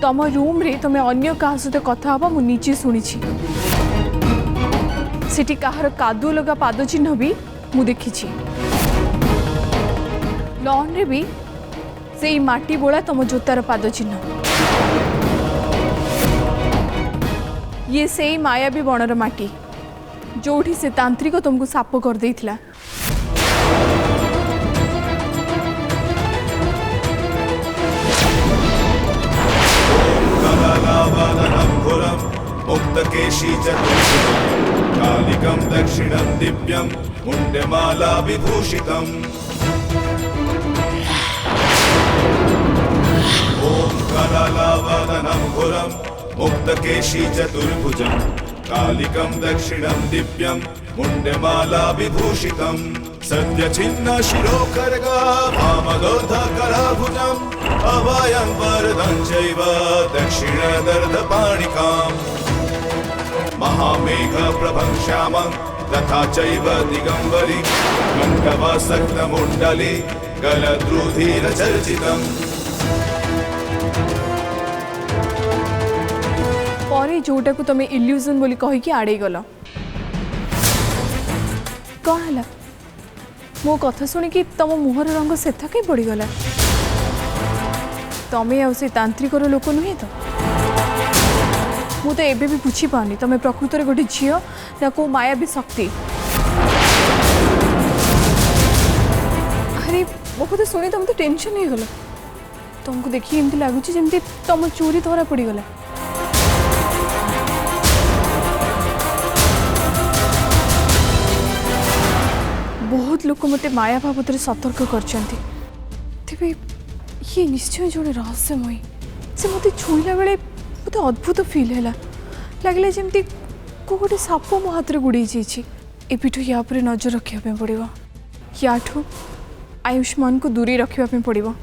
तम रूम रे तुम अन्य क्या सहित कथा हवा मु नीचे शुणी सेठी कहार कादुओ लगा पाद चिन्ह भी मु देखी लॉन रे भी से माटी बोला तुम जोतार पाद चिन्ह ये से मायावी बणर माटी जोठी से तांत्रिक तुमको साप कर देइथिला। मुक्तकेशी चतुर्भुजं कालिकं दक्षिणं दिव्यं मुण्डमाला विभूषितम् ॐ कलालावदनं घोरं मुक्तकेशी चतुर्भुजं कालिकं दक्षिणं दिव्यं मुण्डमाला विभूषितम् सद्यछिन्न शिरोखर्गा वामदोर्धकराभुजम् अभयं वरदं चैव दक्षिणदर्धपाणिकाम् महामेघप्रभं श्यामं तथा चैव दिगम्बरी कण्ठवसक्तमुण्डली गलद्रुधिरचर्चितम् परे जोटा को तुम इल्यूजन बोली कही कि आड़े गल कौन है मो कथा शुणी कि तुम मुहर रंग सेथा कहीं पड़गला तमें आ से तांत्रिकर लोक नुहे तो मुझे एबे भी बुझी पानी तुम प्रकृत में गोटे झील ना को मायावी शक्ति। अरे मो कथा शुणी तुम तो टेंशन हो गला तुमको देखिए एमती लगुच जमी तुम चोरी धरा पड़गला। बहुत लोग मत माया बाबद सतर्क कर ये निश्चय जो रहस्यमयी से मत छुईला बेले मत अद्भुत फील है लगे जमी को गोटे साप मो हाथ में गुड़े जाठू या नजर रखापी पड़ो याठू आयुष्मान को दूरी रखापी पड़ो।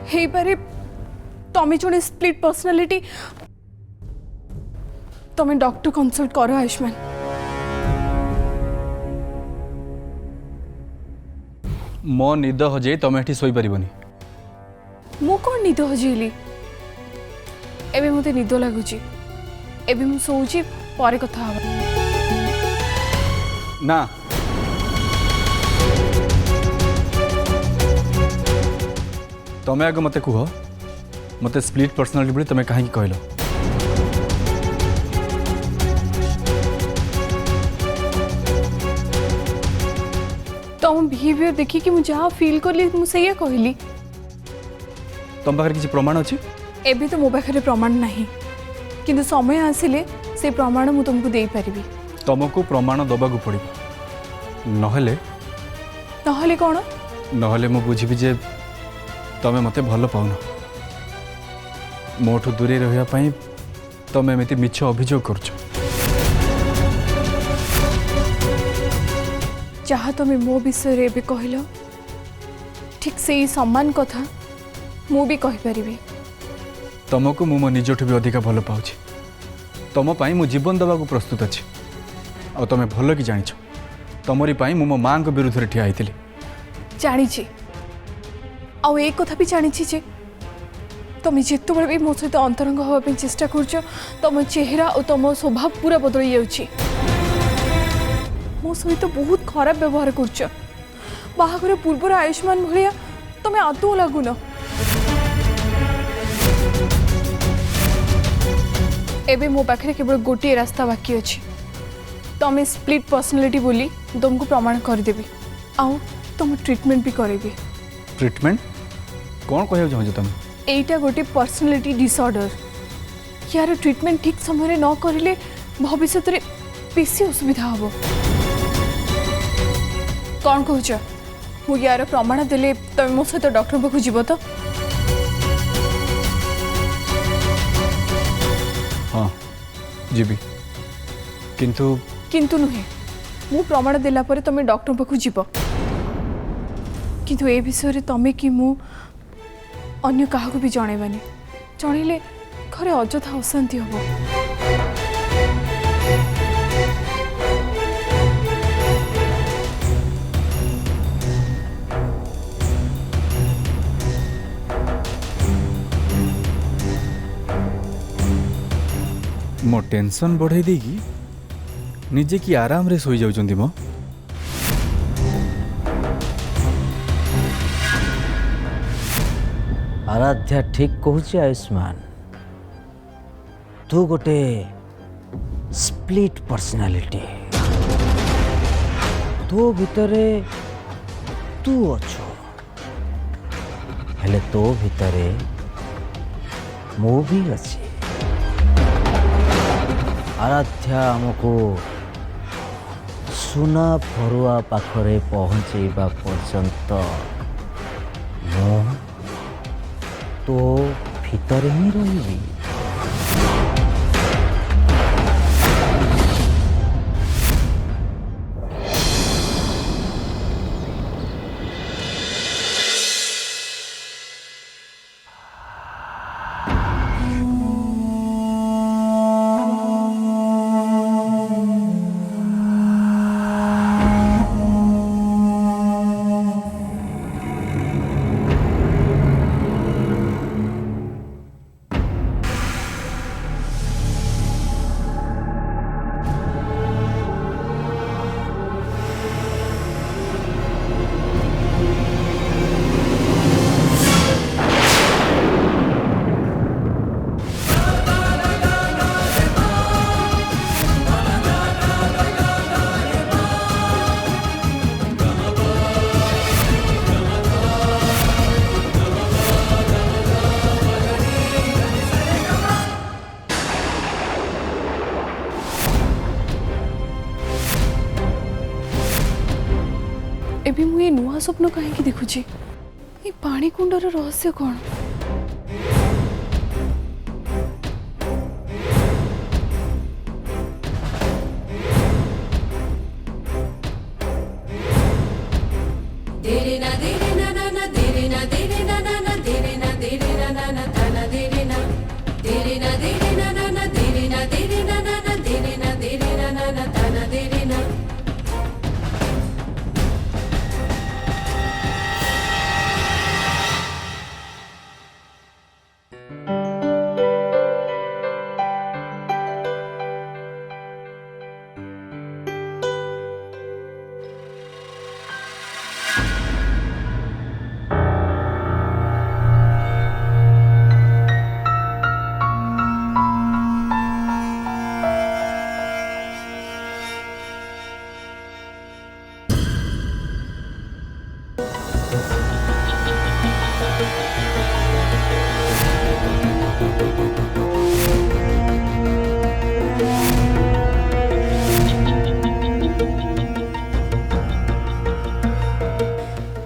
हे पारे तमें जो स्प्लिट पर्सनालिटी तमें डॉक्टर कंसल्ट कर आयुष्मान। मो निद हजे तमें एठी सोई परिबनी मु कौन निद हजेली एबे मते निद लागुची एबे मु सोची पारे कथा हवा ना तमें आगे मत कह मत स्प्लिट पर्सनालिटी बोली तुम्हें कहीं कहल तुम बिहेवियर देखी कि मुझे जहाँ फील करली मुझे कहली तुम पाखे किसी प्रमाण अच्छी एबे तो मो पाखे प्रमाण नहीं किंतु समय आसिले से प्रमाण मु तुमको दे पारिबी। तुमको प्रमाण दबाक पड़ो नहले नहले कौन नहले मु बुझी जे तमें मते भल पाउन मोठू दूरे रही तुम एमती मिछ अभियोग कर जहाँ तुम्हें मो विषय रे कहल ठीक से ही सम्मान कथा मु भी कहीपरि तुमको मु मो निजठू भी अधिक भल पाऊँ तुम मु जीवन देवा प्रस्तुत अच्छी आ तुम भल कि जाच तुमरी मु मो माँ विरुद्ध में ठिया होती जानी आउ एक कथा भी जानी जे तुम जिते भी मो सहित अंतरंग हाँपी चेष्टा कर तुम चेहरा और तुम स्वभाव पूरा बदल जाऊँ मो सहित बहुत खराब व्यवहार कर बाहागर पूर्वर आयुष्मान भाया तुम आदौ लगुन एबे मो पाखे केवल गोटे रास्ता बाकी अच्छी तुम स्प्लिट पर्सनालिटी बोली तुमको प्रमाण करदेवी आउ तुम ट्रीटमेंट भी करेबी। ट्रीटमेंट कौन कह चाहूँ तुम एटा गोटे पर्सनालिटी डिसऑर्डर यार ट्रीटमेंट ठीक समय न करिले भविष्य में बेसी असुविधा हम कौन कह मु यार प्रमाण देले तुम मो सहित डॉक्टर पाखु जीव तो हाँ जीवी किंतु किंतु नुहे मु प्रमाण देला परे तुम डॉक्टर पाखु जीव किंतु ए विषय रे तमे कि मु अन्य काहाकू भी जनइबानी जनइले घरे अଯଥା अशांति हम। मो टेंशन बढ़ाई देगी निजे कि आराम रे सोई जाउचंदी मो। आराध्या ठीक कहूची आयुष्मान, तू गोटे स्प्लिट पर्सनालिटी, तो भितरे तू अच्छो हेले तो भितरे मु भी अच्छी। आराध्या आमको सुना फरुआ पाखरे पहुँचेबा पर्यंत मु तो भितर ही रही। एबी मु ये नुआ स्वप्न कहीं देखुची, ये पानी कुंडर रहस्य कौन?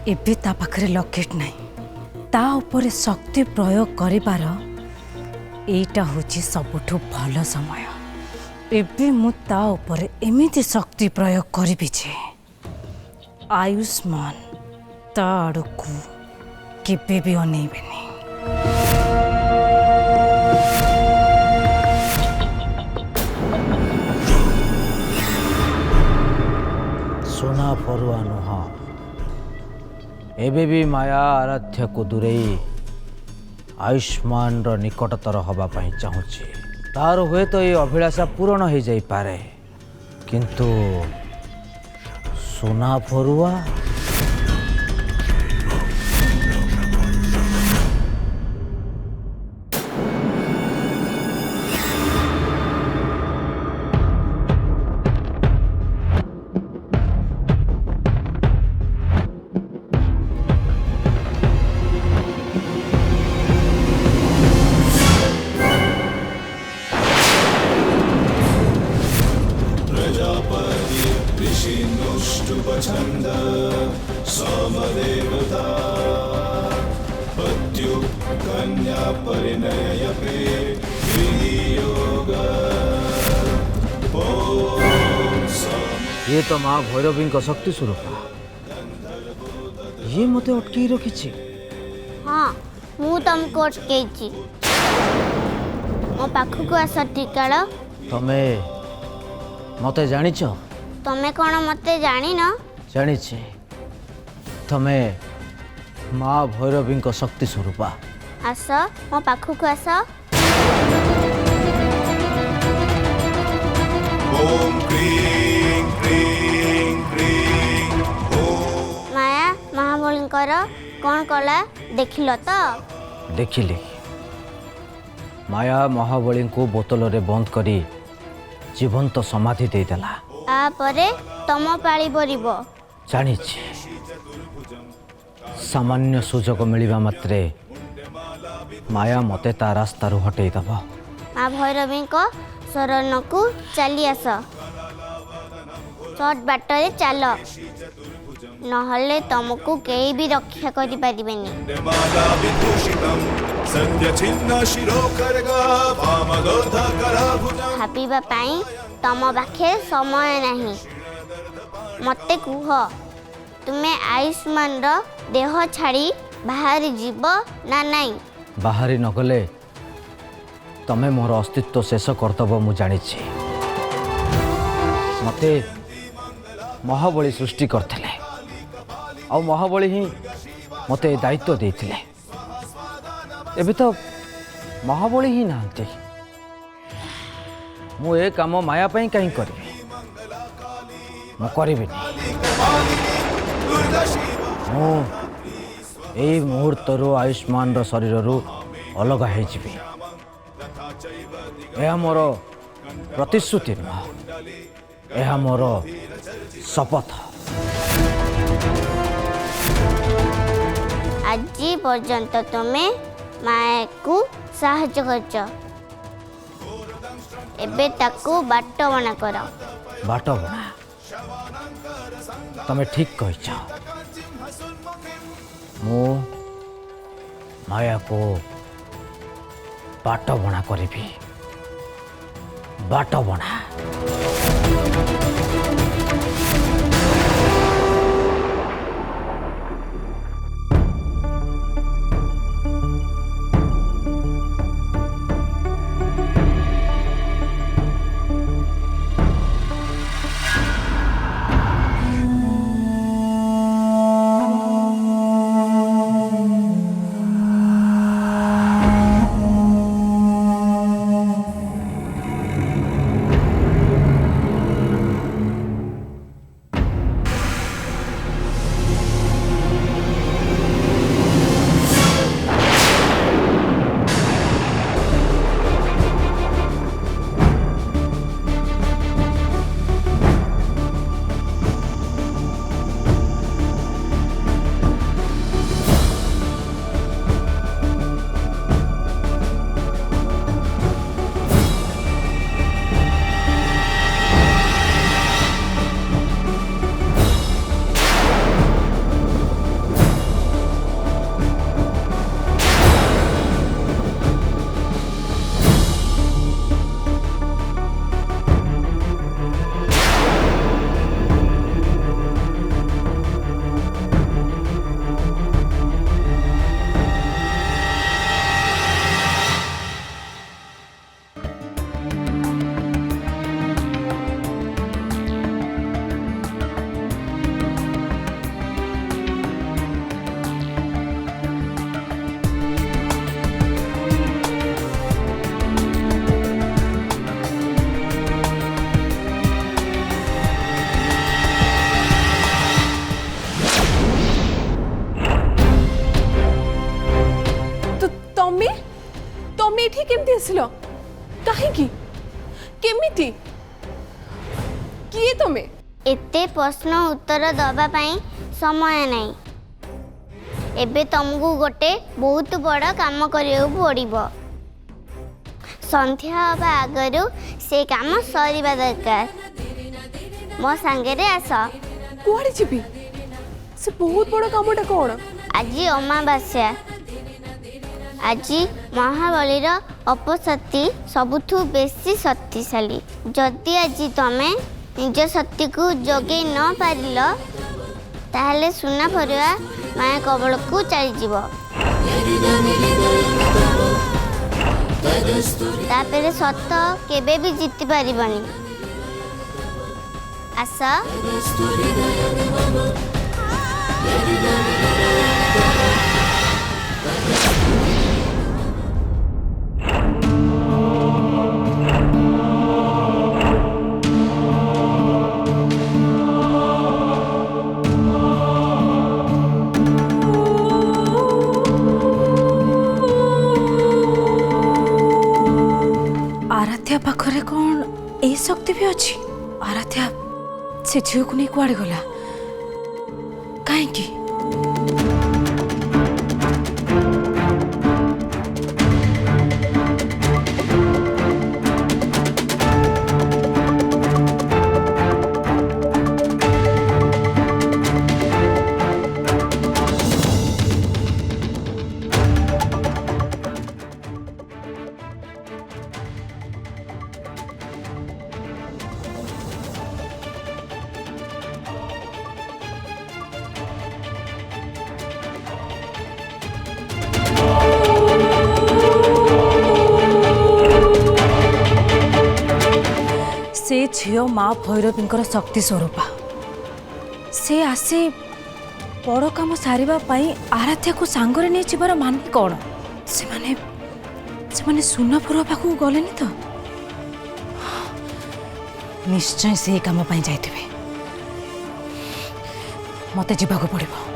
एबे ता पाखरे लकेट नहीं, ता उपरे शक्ति प्रयोग करिबार एटा होची सबुठु भल समय। एबे मु ता उपरे एमिति शक्ति प्रयोग करिबि जे आयुष्मान ता आड़कू केबे भी अनेबेनी। सोना फरुआ नुह, एबे भी माया आराध्या को दूरेई आयुष्मान रो निकटतर हवा पाई चाहूची। तार हुए तो ये अभिलाषा पूर्ण हो जाई पारे, किंतु सोना फरुआ ऋषिनुष्टुपछन्द समदेवता पत्यु कन्या परिणयपे विनियोग। ये तो माँ भैरवी का शक्ति स्वरूप, ये मते अटकी रखी। हाँ, मु तुमको अटकैची। ମୋ ପାଖକୁ ଆସ ଟିକାଳ। ତମେ ମୋତେ ଜାଣିଛ? ତମେ କ'ଣ ମୋତେ ଜାଣିନ? ଜାଣିଛି। ତମେ ମା ଭୈରବୀଙ୍କ ଶକ୍ତି ସ୍ୱରୂପା। ଆସ ମୋ ପାଖକୁ ଆସ। ॐ क्रीं क्रीं क्रीं ମାୟା ମହାବଳୀଙ୍କର କ'ଣ କଲା ଦେଖିଲ ତ? ଦେଖିଲି। ମାୟା ମହାବଳୀଙ୍କୁ ବୋତଲରେ ବନ୍ଦ କରି ଜୀବନ୍ତ ସମାଧି ଦେଇଦେଲା। ତାପରେ ତମ ପାଳି ପଡ଼ିବ। ଜାଣିଛି। ସାମାନ୍ୟ ସୁଯୋଗ ମିଳିବା ମାତ୍ରେ ମାୟା ମୋତେ ତା ରାସ୍ତାରୁ ହଟେଇ ଦେବ। ମା ଭୈରବୀଙ୍କ ଶରଣକୁ ଚାଲି ଆସ। ସର୍ଟ ବାଟରେ ଚାଲ, ନହେଲେ ତମକୁ କେହି ବି ରକ୍ଷା କରିପାରିବେନି। माला विभूषितं सद्य छिन्न शिरोखर्गा वामगोधकराभुजम् ଭାବିବା ପାଇଁ ତମ ପାଖେ ସମୟ ନାହିଁ। ମୋତେ କୁହ, ତୁମେ ଆୟୁଷ୍ମାନର ଦେହ ଛାଡ଼ି ବାହାରି ଯିବ ନା ନାହିଁ? ବାହାରି ନଗଲେ ତମେ ମୋର ଅସ୍ତିତ୍ୱ ଶେଷ କରିଦେବ ମୁଁ ଜାଣିଛି। ମୋତେ ମହାବଳୀ ସୃଷ୍ଟି କରିଥିଲେ, ଆଉ ମହାବଳୀ ହିଁ ମୋତେ ଏ ଦାୟିତ୍ୱ ଦେଇଥିଲେ। ଏବେ ତ ମହାବଳୀ ହିଁ ନାହାନ୍ତି। ମୁଁ ଏ କାମ ମାୟା ପାଇଁ କାହିଁ କରିବି? ମୁଁ କରିବିନି। ମୁଁ ଏଇ ମୁହୂର୍ତ୍ତରୁ ଆୟୁଷ୍ମାନର ଶରୀରରୁ ଅଲଗା ହେଇଯିବି। ଏହା ମୋର ପ୍ରତିଶ୍ରୁତି ନୁହଁ, ଏହା ମୋର ଶପଥ। ଆଜି ପର୍ଯ୍ୟନ୍ତ ତୁମେ ମାୟାକୁ ସାହାଯ୍ୟ କରିଛ, ଏବେ ତାକୁ ବାଟବଣା କର। ବାଟବଣା? ତମେ ଠିକ୍ କହିଛ। ମୁଁ ମାୟାକୁ ବାଟବଣା କରିବି। ବାଟବଣା। ତମେ ଏଠି କେମିତି ଆସିଲ? କାହିଁକି? କେମିତି? କିଏ ତମେ? ଏତେ ପ୍ରଶ୍ନ ଉତ୍ତର ଦେବା ପାଇଁ ସମୟ ନାହିଁ। ଏବେ ତମକୁ ଗୋଟେ ବହୁତ ବଡ଼ କାମ କରିବାକୁ ପଡ଼ିବ। ସନ୍ଧ୍ୟା ହେବା ଆଗରୁ ସେ କାମ ସରିବା ଦରକାର। ମୋ ସାଙ୍ଗରେ ଆସ। କୁଆଡ଼େ ଯିବି? ସେ ବହୁତ ବଡ଼ କାମଟା କ'ଣ? ଆଜି ଅମାବାସ୍ୟା। ଆଜି ମହାବଳୀର ଅପଶକ୍ତି ସବୁଠୁ ବେଶୀ ଶକ୍ତିଶାଳୀ। ଯଦି ଆଜି ତମେ ନିଜ ଶକ୍ତିକୁ ଯୋଗାଇ ନ ପାରିଲ ତାହେଲେ ସୁନା ଫରୁଆ ମାୟା କବଳକୁ ଚାଲିଯିବ। तापर सत केबे भी जीति पारिबनी आस आराध्या पाखरे कौन ए शक्ति भी अच्छी आराध्या से झील को नहीं कुआड़े गला कहीं से झील माँ भैरवींकर शक्ति स्वरूपा से आसी बड़ कम सारिबा पाई आराध्या को सांगरे नहीं जीवार माने कौन से माने सुनपुर पाखु गलेनी तो निश्चय से काम पाई जाइथिबे मते जीवाको पड़िबो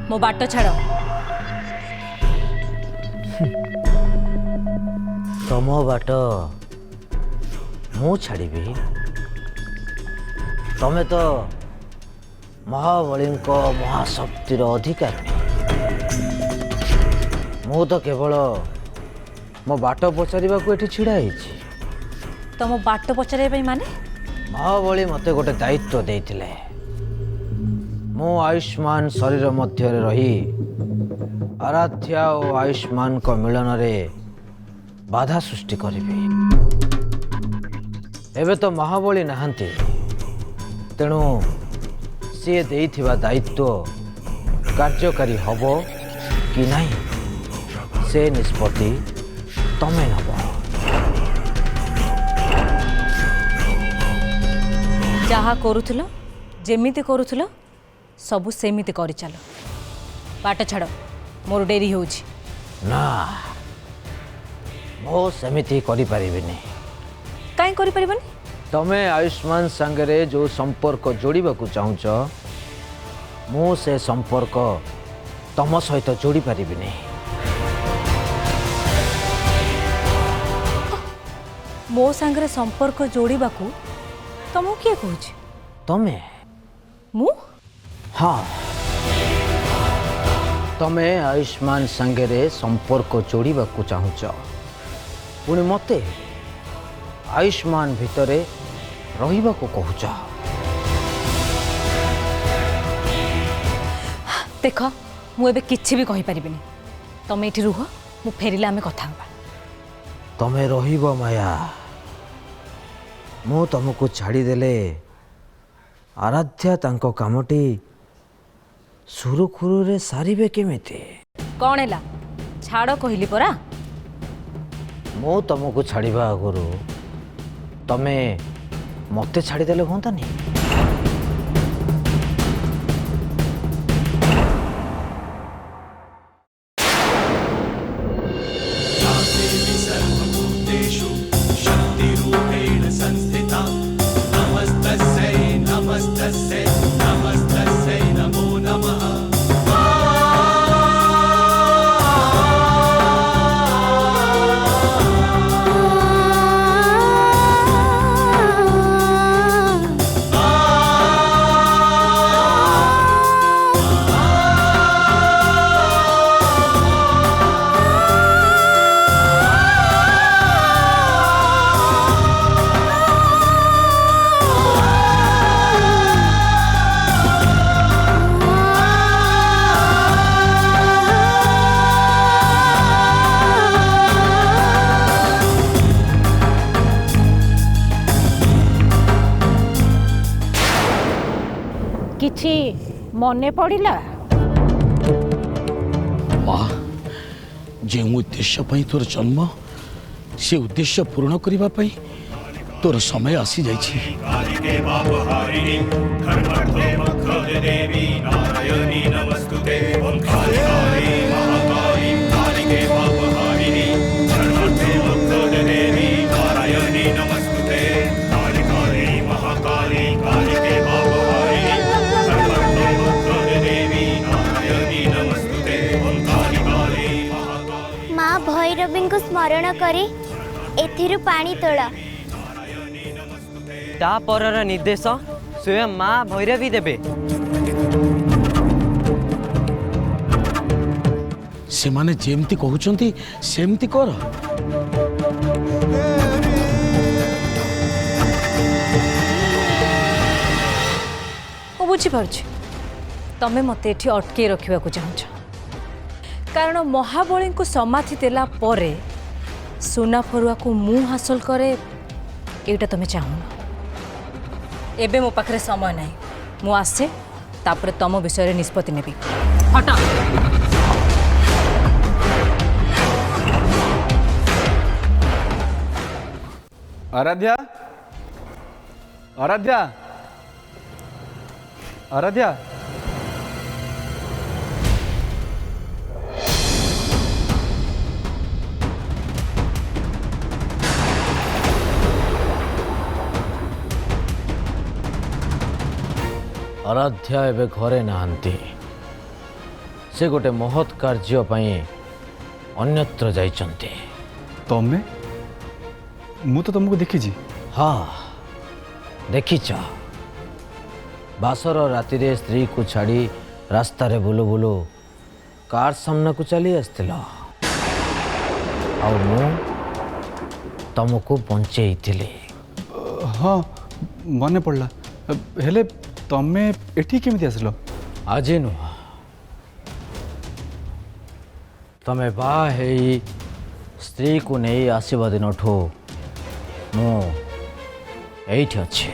मो बाट छाड़ तम बाट मु छाड़ी तमें तो महाबली महाशक्तिर अधिकारी मु तो केवल मो बाट पचारिबा को एठी छिड़ा ହେଇଛି तुम बाट पचारे माने महाबली मते गोटे दायित्व देइथिले मो आयुष्मान शरीर मध्य रही आराध्या और आयुष्मान को मिलन रे बाधा सृष्टि करी एबे तो महाबली नहांती तेणु सी देइथिबा दायित्व कार्यकारी हबो कि नहीं से निष्पत्ति तमें नब जहा करूथुलो जेमिति करूथुलो सबु सेमिति करी चलो बाट छाड़ मोर डेरी होउछि ना मो सेमिति करि परिबिनी काई करी परिबनी तमें आयुष्मान संगरे जो संपर्क जोड़िबा को चाहुच मु से संपर्क तम सहित जोड़ी परिबिनी मो संगरे संपर्क जोड़िबा को तुमको किए कहूछि तमें मु हाँ तमें आयुष्मान संगरे संपर्क जोड़िबा को चाहुच पुणी मते आयुष्मान भितरे रहिबा को कहूच देख मु एबे किछि भी कहि परिबिनी तमे एठी रुह मु फेरिला आमे कथा हबा तमें रहिबो माया मु तुमको छाड़ी देले आराध्या तांको कामटी सुरुखुरुरे सारिबे केमिति कौन हैला छाड़ कहली परा मु तुमको छाड़िबा आगुरु तमें मते छाड़ी देले होंतानी सर्वभूतेषु शक्तिरूपेण संस्थिता नमस्तस्यै नमस्तस्यै नमस्तस्यै नमो नमः किछि मने पड़िला? माँ जे उद्देश्य पाई तोर जन्म से उद्देश्य पूर्ण करने पाई तोर समय आसी जाइछि। कालिके पापहारिणि धर्मर्थे मोक्षदे देवी नारायणी नमस्तुते ओम कालिकाली महाकाली कालिके पापहारिणि धर्मर्थे मोक्षदे देवी नारायणी नमस्तुते कालिकाली महाकाली कालिके पापहारिणि धर्मर्थे मोक्षदे देवी नारायणी नमस्तुते ओम कालिकाली महाकाली। माँ भैरवी को स्मरण करी एथिरु पानी तोड़। ता परर निर्देश स्वयं माँ भैरवी देवे। से माने जेमती कहउचंती सेमती कर। ମୁଁ ବୁଝିପାରୁଛି ତମେ ମୋତେ ଏଠି ଅଟକେଇ ରଖିବାକୁ ଚାହୁଁଛ, କାରଣ ମହାବଳୀଙ୍କୁ ସମାଧି ଦେଲା ପରେ ସୁନା ଫରୁଆକୁ ମୁଁ ହାସଲ କରେ ଏଇଟା ତମେ ଚାହୁଁନ। ଏବେ ମୋ ପାଖରେ ସମୟ ନାହିଁ, ମୁଁ ଆସେ ତାପରେ ତମ ବିଷୟରେ ନିଷ୍ପତ୍ତି ନେବି। ହଟ। आराध्या आराध्या आराध्या आराध्या एबे घरे नहांती। से गोटे महत् कार्य पई अन्यत्र जाइचंती। तमे मु तो तुमको देखी जी। हाँ देखिच बासर राति रे स्त्री को छाड़ी रास्ता रे बुलु बुलु कार सामना को चली आसथिल आउ मु तुमको बंचेइथिली। हाँ मन पड़ला हेले तमे एठी केमिति आसलो? आज नुह तमे बा हेई स्त्री को नहीं आसवा दिन ठू मु एठी अच्छे।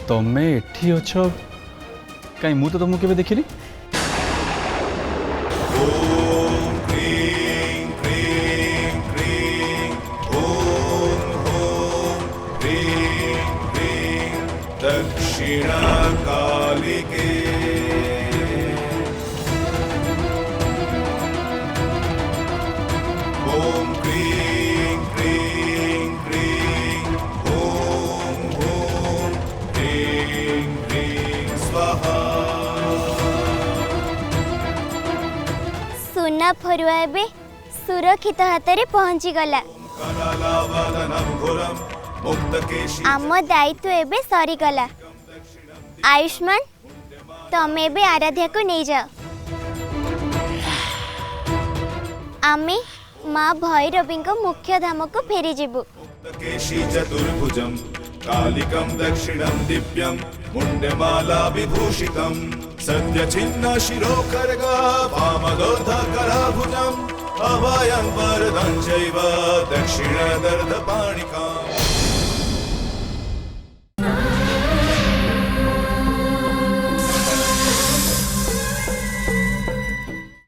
तमे एठी अछो काई मु तो तुमको केबे देखिली? ओम क्रीं क्रीं क्रीं ओम ओम क्रीं क्रीं दक्षिणा कालिके ओम क्रीं क्रीं क्रीं ओम ओम क्रीं क्रीं स्वाहा। सुना फरुआ एबे सुरक्षित हाथ रे पहुंची गला। आम दायित्व एबे सरी गला। आयुष्मान तमे एबे आराध्या को नहीं जाओ। आमे माँ भैरवी को मुख्य धाम को फेरी जीवु। केशी चतुर्भुजं कालिकं दक्षिणं दिव्यं मुण्डमाला विभूषितं सद्य छिन्न शिरो खड्गा वामदोर्धकराभुजम् अभयं वरदं चैव दक्षिणदर्धपाणिकाम्।